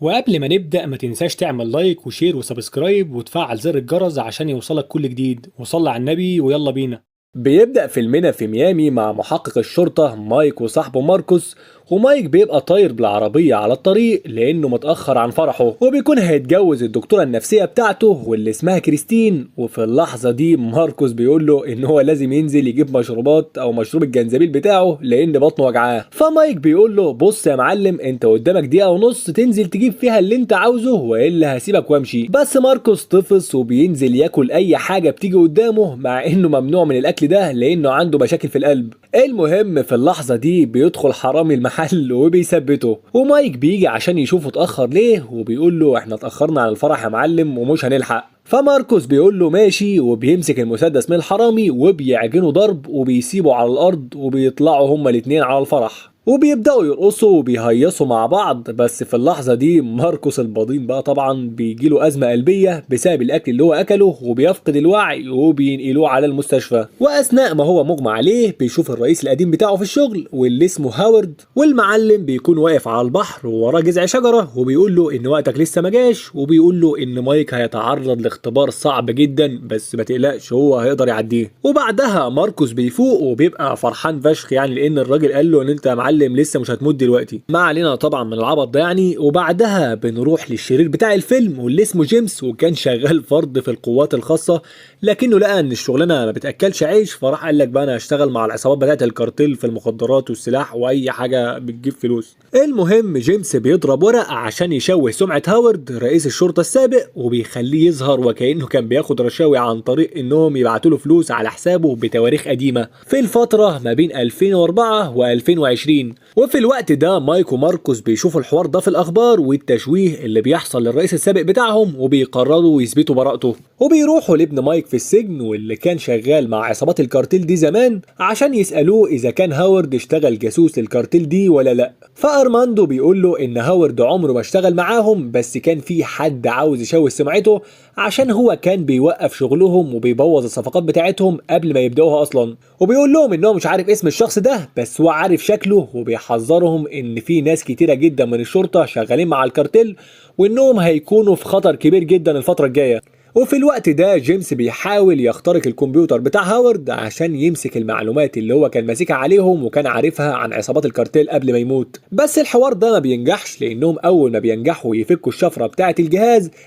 وقبل ما نبدأ ما تنساش تعمل لايك وشير وسبسكرايب وتفعل زر الجرس عشان يوصلك كل جديد، وصلي على النبي ويلا بينا. بيبدأ فيلمنا في ميامي مع محقق الشرطة مايك وصاحبه ماركوس. ومايك بيبقى طاير بالعربية على الطريق لأنه متأخر عن فرحه، وبيكون هيتجوز الدكتورة النفسية بتاعته واللي اسمها كريستين. وفي اللحظة دي ماركوس بيقول له إن هو لازم ينزل يجيب مشروبات أو مشروب الجنزبيل بتاعه لأن بطنه وجعاه. فمايك بيقول له بص يا معلم، أنت قدامك دقيقة ونص تنزل تجيب فيها اللي أنت عاوزه وإلا هسيبك وأمشي. بس ماركوس طفس وبينزل ياكل أي حاجة بتيجي قدامه، مع إنه ممنوع من الأكل ده لأنه عنده مشاكل في القلب. المهم في اللحظة دي بيدخل حرامي المحل وبيثبته، ومايك بيجي عشان يشوفه اتأخر ليه، وبيقول له احنا اتأخرنا على الفرح يا معلم ومش هنلحق. فماركوس بيقول له ماشي، وبيمسك المسدس من الحرامي وبيعجنه ضرب وبيسيبه على الأرض، وبيطلعوا هما الاتنين على الفرح وبيبدأوا يرقصوا وبيهيصوا مع بعض. بس في اللحظة دي ماركوس البضين بقى طبعا بيجيله أزمة قلبية بسبب الأكل اللي هو أكله، وبيفقد الوعي وبينقلوه على المستشفى. وأثناء ما هو مغمى عليه بيشوف الرئيس القديم بتاعه في الشغل واللي اسمه هاورد، والمعلم بيكون واقف على البحر ووراه جذع شجرة وبيقول له إن وقتك لسه ما جاش، وبيقول له إن مايك هيتعرض لاختبار صعب جدا بس ما تقلقش هو هيقدر يعديه. وبعدها ماركوس بيفوق وبيبقى فرحان فشخ يعني، لأن الراجل قال له إن أنت يا معلم لسه مش هتموت دلوقتي. ما علينا طبعا من العبط ده يعني. وبعدها بنروح للشرير بتاع الفيلم واللي اسمه جيمس، وكان شغال فرد في القوات الخاصة، لكنه لقى ان الشغلانه ما بتاكلش عيش، فراح قال لك بقى انا هشتغل مع العصابات بتاعه الكارتيل في المخدرات والسلاح واي حاجه بتجيب فلوس. المهم جيمس بيضرب ورق عشان يشوه سمعه هاورد رئيس الشرطه السابق، وبيخليه يظهر وكانه كان بياخد رشاوي عن طريق انهم يبعتوا له فلوس على حسابه بتواريخ قديمه في الفتره ما بين 2004 و2020. وفي الوقت ده مايك وماركوس بيشوفوا الحوار ده في الاخبار والتشويه اللي بيحصل للرئيس السابق بتاعهم، وبيقرروا يثبتوا براءته، وبيروحوا لابن مايك في السجن واللي كان شغال مع عصابات الكارتيل دي زمان عشان يسألوه إذا كان هاورد اشتغل جاسوس للكارتيل دي ولا لأ. فأرماندو بيقول له إن هاورد عمره ما اشتغل معاهم، بس كان في حد عاوز يشوه سمعته عشان هو كان بيوقف شغلهم وبيبوظ الصفقات بتاعتهم قبل ما يبدأوها أصلا. وبيقول لهم إنه مش عارف اسم الشخص ده بس هو عارف شكله، وبيحذرهم إن في ناس كتيرة جدا من الشرطة شغالين مع الكارتيل وإنهم هيكونوا في خطر كبير جدا الفترة الجاية. وفي الوقت ده جيمس بيحاول يخترق الكمبيوتر بتاع هاورد عشان يمسك المعلومات اللي هو كان ماسكها عليهم وكان عارفها عن عصابات الكارتيل قبل ما يموت. بس الحوار ده ما بينجحش، لانهم اول ما بينجحوا يفكوا الشفره بتاعه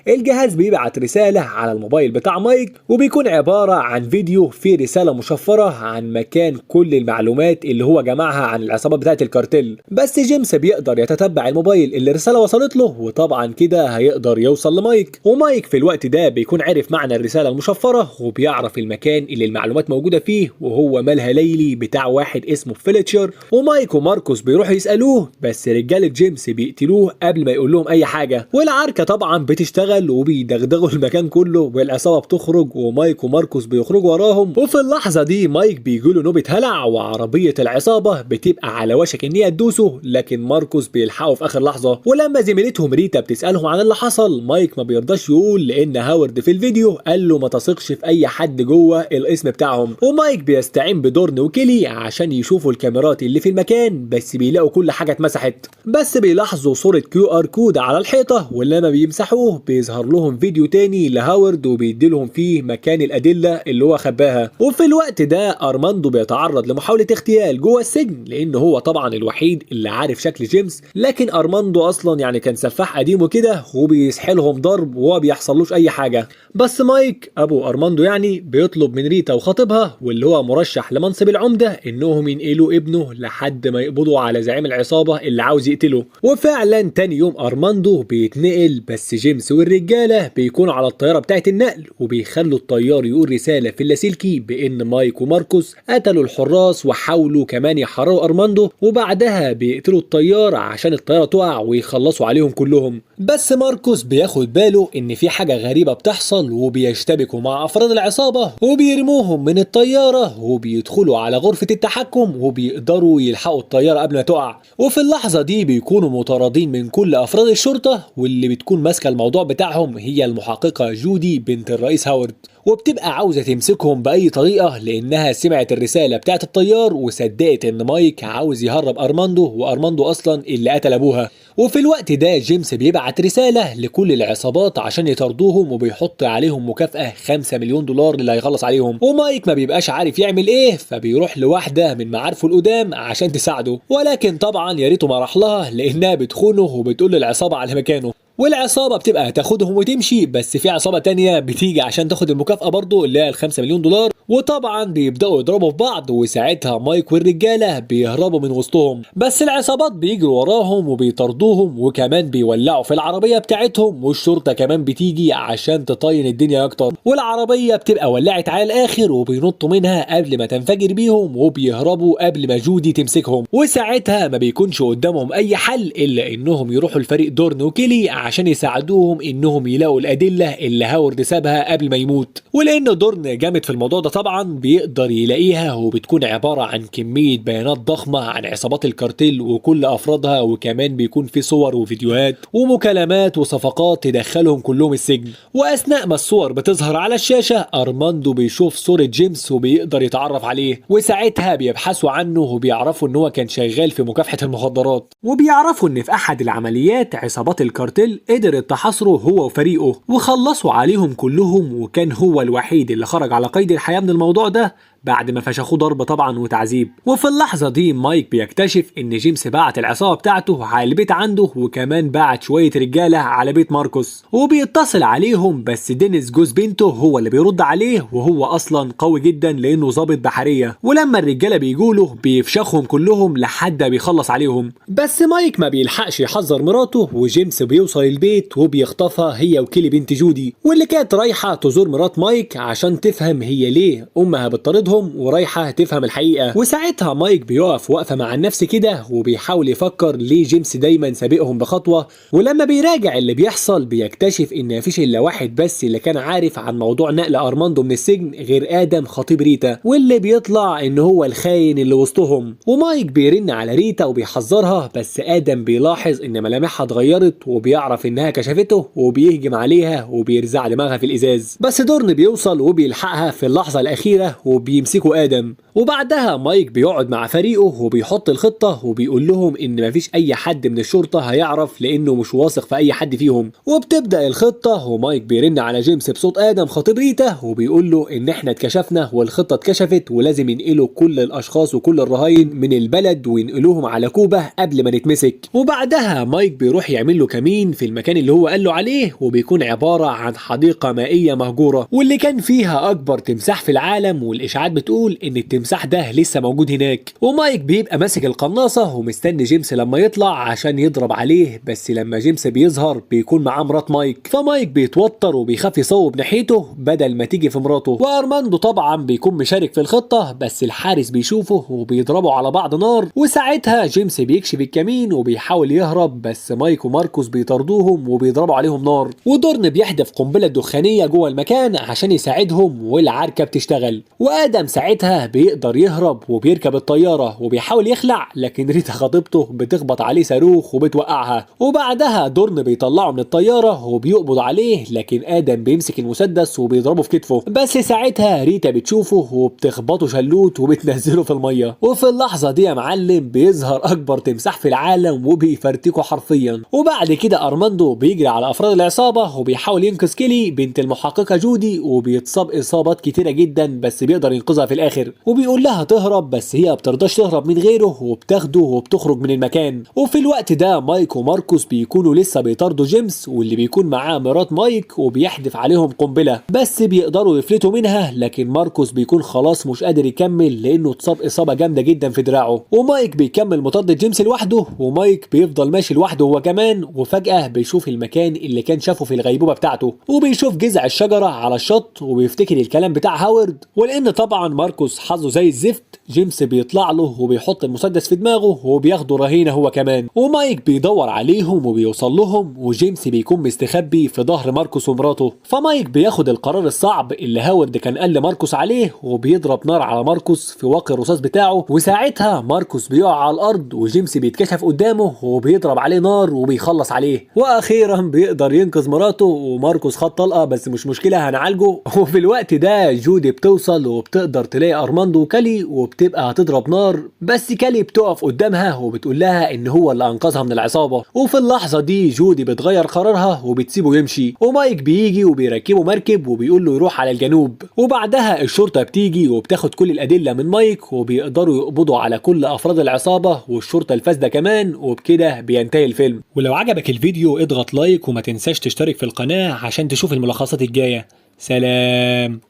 الجهاز بيبعت رساله على الموبايل بتاع مايك، وبيكون عباره عن فيديو فيه رساله مشفره عن مكان كل المعلومات اللي هو جمعها عن العصابات بتاعه الكارتيل. بس جيمس بيقدر يتتبع الموبايل اللي الرساله وصلت له، وطبعا كده هيقدر يوصل لمايك. ومايك في الوقت ده بيكون عرف معنى الرسالة المشفرة وبيعرف المكان اللي المعلومات موجودة فيه، وهو مالها ليلي بتاع واحد اسمه فيلتشر. ومايك وماركوس بيروحوا يسألوه بس رجالة جيمس بيقتلوه قبل ما يقول لهم أي حاجة. والعركة طبعا بتشتغل وبيدغدغوا المكان كله، والعصابة بتخرج ومايك وماركوس بيخرجوا وراهم. وفي اللحظة دي مايك بيجيله نوبة هلع وعربية العصابة بتبقى على وشك إن هي تدوسه، لكن ماركوس بيلحقه في آخر لحظة. ولما زميلتهم ريتا بتسألهم عن اللي حصل مايك ما بيرضاش يقول، لأن هاورد في الفيديو قال له ما تثقش في اي حد جوه الاسم بتاعهم. ومايك بيستعين بدورن وكيلي عشان يشوفوا الكاميرات اللي في المكان، بس بيلاقوا كل حاجه اتمسحت، بس بيلاحظوا صوره QR كود على الحيطه، ولما بيمسحوه بيظهر لهم فيديو تاني لهاورد وبيديلهم فيه مكان الادله اللي هو خباها. وفي الوقت ده ارماندو بيتعرض لمحاوله اغتيال جوه السجن، لان هو طبعا الوحيد اللي عارف شكل جيمس، لكن ارماندو اصلا يعني كان سفاح قديم وكده وبيسحلهم ضرب وما بيحصلوش اي حاجه. بس مايك ابو ارماندو يعني بيطلب من ريتا وخطيبها واللي هو مرشح لمنصب العمده انهم ينقلوا ابنه لحد ما يقبضوا على زعيم العصابه اللي عاوز يقتله. وفعلا تاني يوم ارماندو بيتنقل، بس جيمس والرجاله بيكونوا على الطياره بتاعه النقل وبيخلوا الطيار يقول رساله في اللاسلكي بان مايك وماركوس قتلوا الحراس وحاولوا كمان يحرروا ارماندو، وبعدها بيقتلوا الطيار عشان الطياره تقع ويخلصوا عليهم كلهم. بس ماركوس بياخد باله ان في حاجه غريبه بتحصل، وبيشتبكوا مع افراد العصابه وبيرموهم من الطياره وبيدخلوا على غرفه التحكم وبيقدروا يلحقوا الطياره قبل ما تقع. وفي اللحظه دي بيكونوا مطاردين من كل افراد الشرطه، واللي بتكون ماسكه الموضوع بتاعهم هي المحققه جودي بنت الرئيس هاورد، وبتبقى عاوزة تمسكهم بأي طريقة لأنها سمعت الرسالة بتاعت الطيار وصدقت إن مايك عاوز يهرب أرماندو، وأرماندو أصلا اللي قتل أبوها. وفي الوقت ده جيمس بيبعت رسالة لكل العصابات عشان يطردوهم وبيحط عليهم مكافأة 5 مليون دولار اللي هيخلص عليهم. ومايك ما بيبقاش عارف يعمل ايه، فبيروح لواحدة من معارفه القدام عشان تساعده، ولكن طبعا يا ريته ما راح لها لانها بتخونه وبتقول للعصابة على مكانه، والعصابة بتبقى هتاخدهم وتمشي، بس في عصابة تانية بتيجي عشان تاخد المكافأة برضو اللي هي ال5 مليون دولار، وطبعا بيبدأوا يضربوا في بعض، وساعتها مايك والرجالة بيهربوا من وسطهم، بس العصابات بيجروا وراهم وبيطردوهم وكمان بيولعوا في العربية بتاعتهم، والشرطة كمان بتيجي عشان تطين الدنيا اكتر، والعربية بتبقى ولعت على الاخر وبينطوا منها قبل ما تنفجر بيهم وبيهربوا قبل ما جودي تمسكهم، وساعتها ما بيكونش قدامهم اي حل الا انهم يروحوا لفريق دورن وكيلي عشان يساعدوهم انهم يلاقوا الادله اللي هاورد سابها قبل ما يموت، ولان دورن جامد في الموضوع ده طبعا بيقدر يلاقيها، وبتكون عباره عن كميه بيانات ضخمه عن عصابات الكارتيل وكل افرادها، وكمان بيكون في صور وفيديوهات ومكالمات وصفقات تدخلهم كلهم السجن. واثناء ما الصور بتظهر على الشاشه ارماندو بيشوف صوره جيمس وبيقدر يتعرف عليه، وساعتها بيبحثوا عنه وبيعرفوا ان هو كان شغال في مكافحه المخدرات، وبيعرفوا ان في احد العمليات عصابات الكارتيل قدرت تحاصره هو وفريقه وخلصوا عليهم كلهم، وكان هو الوحيد اللي خرج على قيد الحياة من الموضوع ده بعد ما فشخوه ضرب طبعا وتعذيب. وفي اللحظة دي مايك بيكتشف ان جيمس بعت العصابة بتاعته على البيت عنده، وكمان بعت شوية رجالة على بيت ماركوس وبيتصل عليهم، بس دينيس جوز بنته هو اللي بيرد عليه، وهو اصلا قوي جدا لانه ضابط بحرية، ولما الرجالة بيجوله بيفشخهم كلهم لحد بيخلص عليهم، بس مايك ما بيلحقش يحذر مراته، وجيمس بيوصل البيت وبيخطفها هي وكيلي بنت جودي، واللي كانت رايحة تزور مرات مايك عشان تفهم هي ليه امها بتطردهم ورايحة تفهم الحقيقة. وساعتها مايك بيقف وقفة مع النفس كده وبيحاول يفكر ليه جيمس دايما سابقهم بخطوة، ولما بيراجع اللي بيحصل بيكتشف ان مفيش الا واحد بس اللي كان عارف عن موضوع نقل ارماندو من السجن غير ادم خطيب ريتا، واللي بيطلع ان هو الخاين اللي وسطهم. ومايك بيرن على ريتا وبيحذرها، بس ادم بيلاحظ ان ملامحها اتغيرت وبيعرف انها كشفته وبيهجم عليها وبيرزع دماغها في الازاز، بس دورن بيوصل وبيلحقها في اللحظة الاخيرة وبيمسكوا ادم. وبعدها مايك بيقعد مع فريقه وبيحط الخطة وبيقول لهم ان مفيش اي حد من الشرطة هيعرف لانه مش واثق في اي حد فيهم، وبتبدأ الخطة ومايك بيرن على جيمس بصوت ادم خطيب ريتا وبيقول له ان احنا اتكشفنا والخطة اتكشفت ولازم ينقلوا كل الاشخاص وكل الرهاين من البلد وينقلوهم على كوبا قبل ما نتمسك. وبعدها مايك بيروح يعمل له كمين في المكان اللي هو قال له عليه، وبيكون عبارة عن حديقة مائية مهجورة واللي كان فيها اكبر تمساح في العالم، والاشاعات بتقول ان التمساح ده لسه موجود هناك. ومايك بيبقى ماسك القناصة ومستني جيمس لما يطلع عشان يضرب عليه، بس لما جيمس بيظهر بيكون معاه مرات مايك، فمايك بيتوتر وبيخاف يصوب ناحيته بدل ما تيجي في مراته. وارماندو طبعا بيكون مشارك في الخطة، بس الحارس بيشوفه وبيضربوا على بعض نار، وساعتها جيمس بيكشف الكمين وبيحاول يهرب، بس مايك وماركوس بيطردوهم وبيضربوا عليهم نار، ودورن بيحدف قنبلة دخانية جوه المكان عشان يساعدهم والعركة بتشتغل. وادم ساعتها بيقدر يهرب وبيركب الطيارة وبيحاول يخلع، لكن ريتا خطيبته بتخبط عليه صاروخ وبتوقعها، وبعدها دورن بيطلعه من الطيارة وبيقبض عليه، لكن ادم بيمسك المسدس وبيضربه في كتفه، بس ساعتها ريتا بتشوفه وبتخبطه شلوت وبتنزله في المية. وفي اللحظة دي يا معلم بيظهر اكبر تمساح في العالم وبيفرتكه حرفيا، وبعد كده ارماندو بيجري على افراد العصابة وبيحاول ينقذ كيلي بنت المحققة جودي، وبيتصاب اصابات كتيرة جدا بس بيقدر ينقذها في الاخر، وبيقول لها تهرب بس هي بترضاش تهرب من غيره وبتاخده وبتخرج من المكان. وفي الوقت ده مايك وماركوس بيكونوا لسه بيطاردوا جيمس واللي بيكون معاه مرات مايك وبيحدف عليهم قنبلة، بس بيقدروا يفلتوا منها، لكن ماركوس بيكون خلاص مش قادر يكمل لانه اتصاب اصابة جامدة جدا في دراعه. ومايك بيكمل مطاردة جيمس لوحده، ومايك بيفضل ماشي لوحده هو كمان، وفجأة بيشوف المكان اللي كان شافه في الغيبوبة بتاعته، وبيشوف جذع الشجرة على الشط وبيفتكر الكلام بتاع هاورد، ولان طبعا ماركوس حظه زي الزفت جيمس بيطلع له وبيحط المسدس في دماغه وبياخده رهينه هو كمان. ومايك بيدور عليهم وبيوصل لهم، وجيمس بيكون مستخبي في ظهر ماركوس ومراته، فمايك بياخد القرار الصعب اللي هاورد كان قال لماركوس عليه وبيضرب نار على ماركوس في واقي الرصاص بتاعه، وساعتها ماركوس بيقع على الارض وجيمس بيتكشف قدامه وبيضرب عليه نار وبيخلص عليه، واخيرا بيقدر ينقذ مراته، وماركوس خد طلقه بس مش مشكله هنعالجه. وفي الوقت ده جودي بتوصل وبتقدر بتقدر تلاقي ارماندو وكالي وبتبقى هتضرب نار، بس كالي بتقف قدامها وبتقول لها ان هو اللي انقذها من العصابه. وفي اللحظه دي جودي بتغير قرارها وبتسيبه يمشي، ومايك بيجي وبيركبه مركب وبيقول له يروح على الجنوب. وبعدها الشرطه بتيجي وبتاخد كل الادله من مايك وبيقدروا يقبضوا على كل افراد العصابه والشرطه الفاسده كمان، وبكده بينتهي الفيلم. ولو عجبك الفيديو اضغط لايك وما تنساش تشترك في القناة عشان تشوف الملخصات الجاية. سلام.